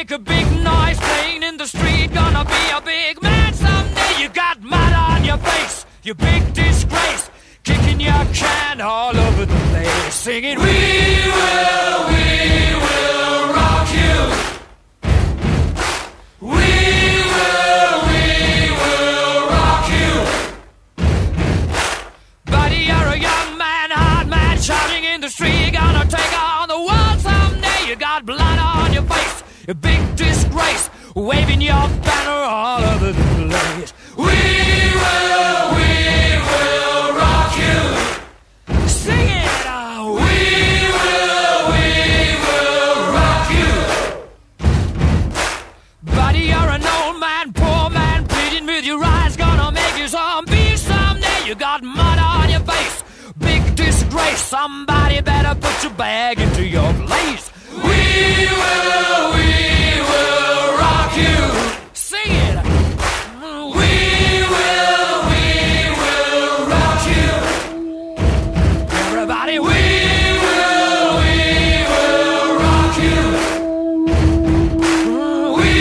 make a big noise playing in the street. Gonna be a big man someday. You got mud on your face, you big disgrace. Kicking your can all over the place, singing, we will rock you. We will rock you. Buddy, the street, gonna take on the world someday. You got blood on your face, a big disgrace, waving your banner all over the place. We will rock you. Sing it out. We will rock you. Buddy, you're an old man, poor man, pleading with your eyes, gonna make you zombie someday. You got mud on your face, big disgrace, somebody better put your bag into your place. We will rock you. Sing it. We will rock you. Everybody, we will rock you. We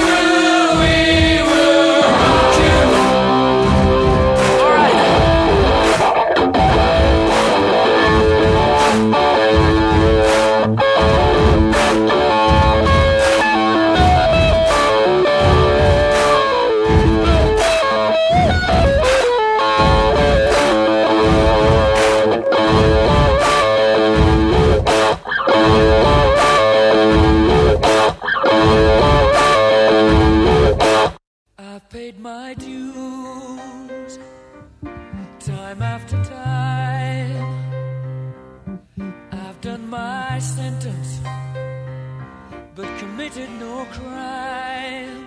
will rock you. All right. I've paid my dues time after time. I've done my sentence, but committed no crime.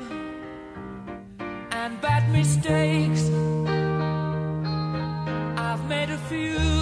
And bad mistakes, I've made a few.